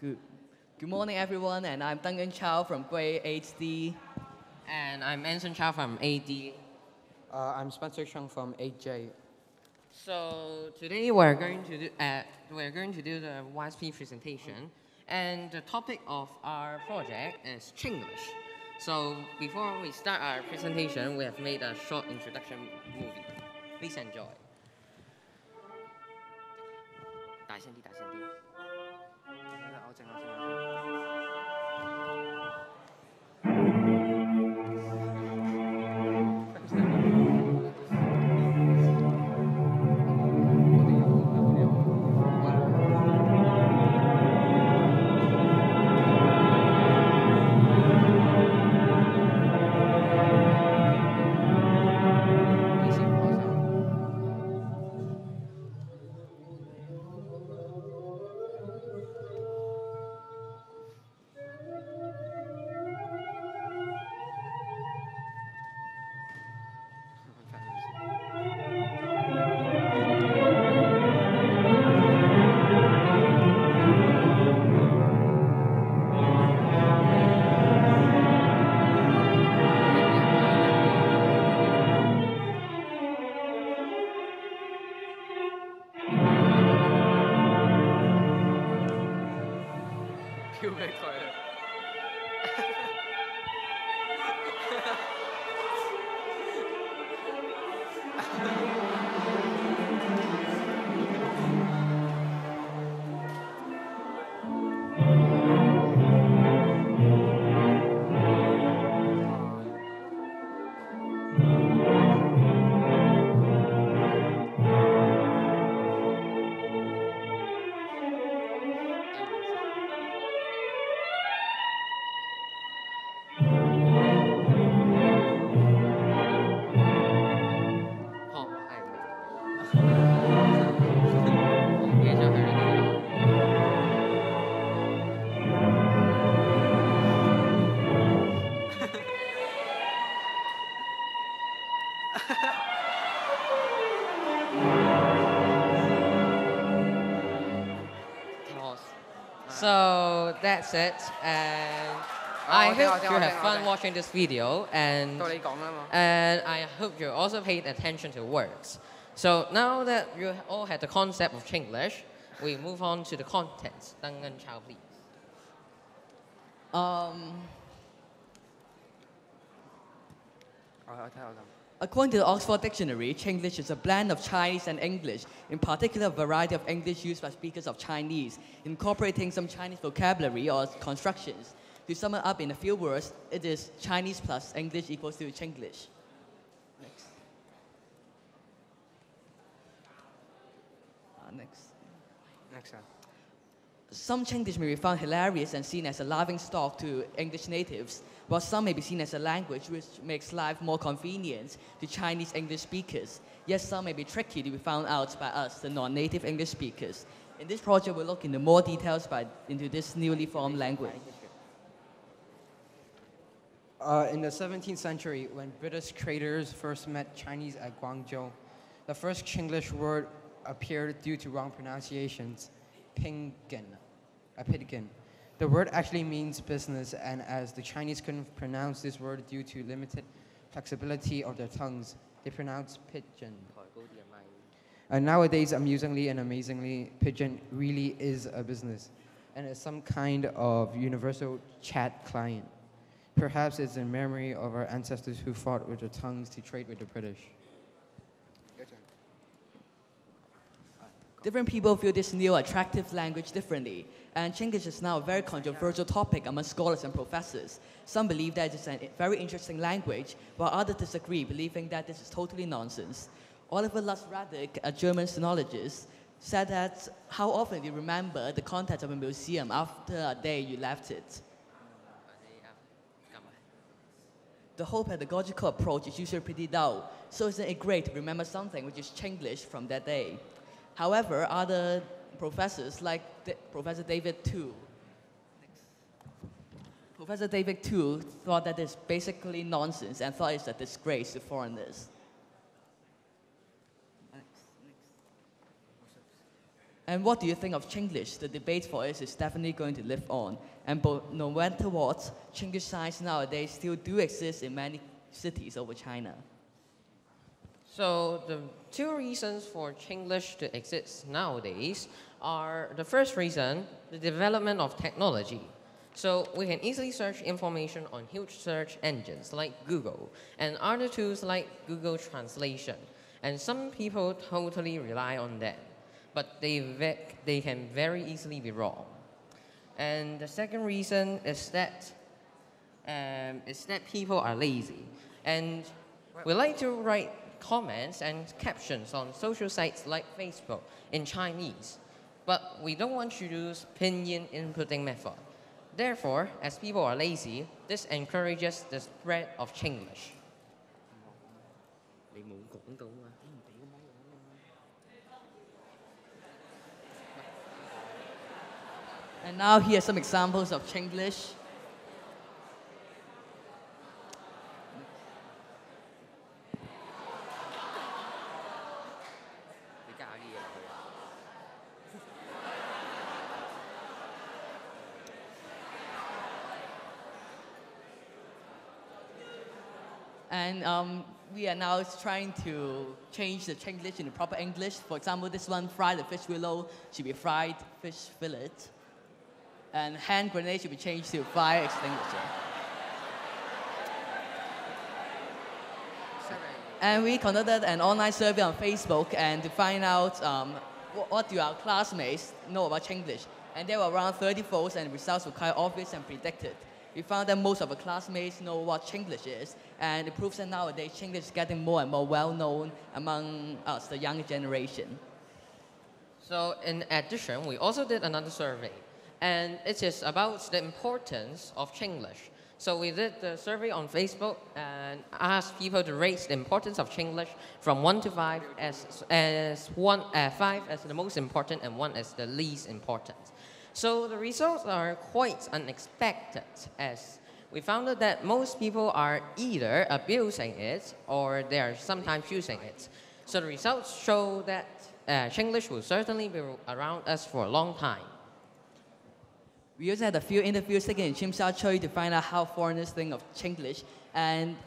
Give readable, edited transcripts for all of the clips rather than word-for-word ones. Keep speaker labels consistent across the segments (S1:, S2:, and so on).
S1: Good, good morning, everyone, and I'm Duncan Chow from grade 8D.
S2: And I'm Anson Chow from AD.
S3: I'm Spencer Chung from 8J.
S2: So today we're going to do the YSP presentation, and the topic of our project is Chinglish. So before we start our presentation, we have made a short introduction movie. Please enjoy. 大聲啲，大聲啲。So that's it, and I hope you have fun watching this video, and I hope you also paid attention to words. So now that you all had the concept of Chinglish, we move on to the contents. Duncan Chow, please.
S1: According to the Oxford Dictionary, Chinglish is a blend of Chinese and English, in particular a variety of English used by speakers of Chinese, incorporating some Chinese vocabulary or constructions. To sum it up in a few words, it is Chinese plus English equals to Chinglish. Next.
S3: Next one.
S1: Some Chinglish may be found hilarious and seen as a laughing stock to English natives, while some may be seen as a language which makes life more convenient to Chinese English speakers. Yet some may be tricky to be found out by us, the non-native English speakers. In this project, we'll look into more details into this newly formed language.
S3: In the 17th century, when British traders first met Chinese at Guangzhou, the first Chinglish word appeared due to wrong pronunciations, pidgin. The word actually means business, and as the Chinese couldn't pronounce this word due to limited flexibility of their tongues, they pronounced pigeon. Nowadays, amusingly and amazingly, pigeon really is a business, and is some kind of universal chat client. Perhaps it's in memory of our ancestors who fought with their tongues to trade with the British.
S1: Different people view this new attractive language differently, and Chinglish is now a very controversial topic among scholars and professors. Some believe that it's a very interesting language, while others disagree, believing that this is totally nonsense. Oliver Lutz-Raddick, a German sinologist, said that how often do you remember the contents of a museum after a day you left it? The whole pedagogical approach is usually pretty dull, so isn't it great to remember something which is Chinglish from that day? However, other professors like Professor David Tu thought that it's basically nonsense and thought it's a disgrace to foreigners. And what do you think of Chinglish? The debate for it is definitely going to live on. And no matter what, Chinglish signs nowadays still do exist in many cities over China.
S2: So the two reasons for Chinglish to exist nowadays are the first reason, the development of technology. So we can easily search information on huge search engines like Google and other tools like Google Translation. And some people totally rely on them, but they can very easily be wrong. And the second reason is that people are lazy. And we like to write comments and captions on social sites like Facebook in Chinese, but we don't want to use pinyin inputting method. Therefore, as people are lazy, this encourages the spread of Chinglish.
S1: And now here are some examples of Chinglish. And we are now trying to change the Chinglish into proper English. For example, this one, fry the fish willow, should be fried fish fillet. And hand grenade should be changed to fire extinguisher. And we conducted an online survey on Facebook and to find out what do our classmates know about Chinglish. And there were around 30 votes and the results were quite obvious and predicted. We found that most of our classmates know what Chinglish is, and it proves that nowadays Chinglish is getting more and more well-known among us, the younger generation.
S2: So in addition, we also did another survey, and it is about the importance of Chinglish. So we did the survey on Facebook and asked people to rate the importance of Chinglish from 1 to 5 as 5 as the most important and 1 as the least important. So the results are quite unexpected, as we found out that most people are either abusing it or they are sometimes using it. So the results show that Chinglish will certainly be around us for a long time.
S1: We also had a few interviews taken in Tsim Sha Tsui to find out how foreigners think of Chinglish, and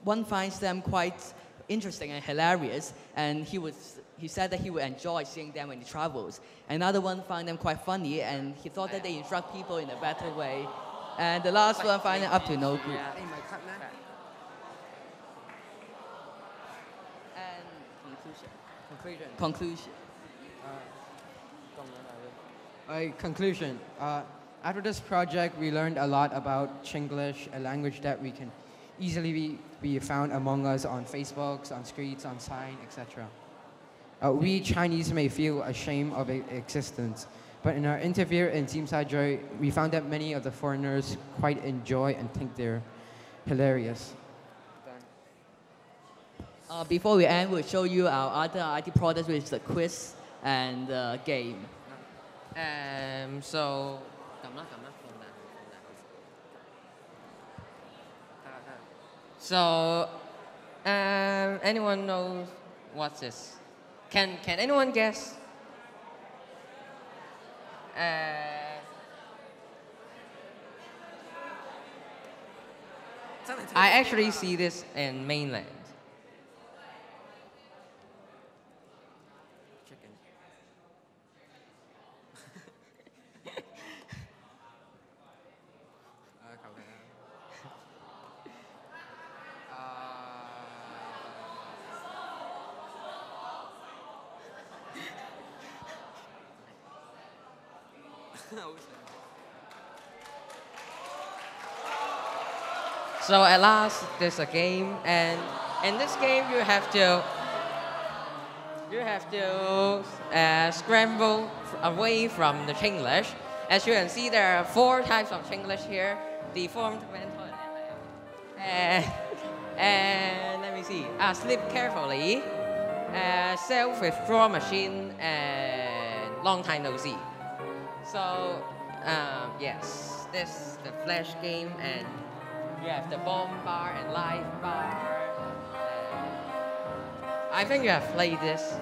S1: one finds them quite interesting and hilarious, and he said that he would enjoy seeing them when he travels. Another one found them quite funny, and he thought that they instruct people in a better way. And the last one found them up to no good. And conclusion.
S3: Conclusion. After this project, we learned a lot about Chinglish, a language that we can easily be found among us on Facebook, on streets, on sign, etc. We Chinese may feel ashamed of its existence, but in our interview in Tsim Sha Tsui, we found that many of the foreigners quite enjoy and think they're hilarious.
S1: Before we end, we'll show you our other IT products, which is the quiz and the game.
S2: So, anyone knows what's this? Can anyone guess? I actually see this in mainland. So at last, there's a game, and in this game you have to scramble away from the Chinglish. As you can see, there are 4 types of Chinglish here: deformed, mental, and let me see. Sleep carefully, self-withdraw machine, and long time no see. So yes, this is the flash game, and you have the bomb bar and life bar. I think you have played this.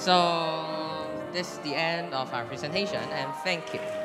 S2: So this is the end of our presentation, and thank you.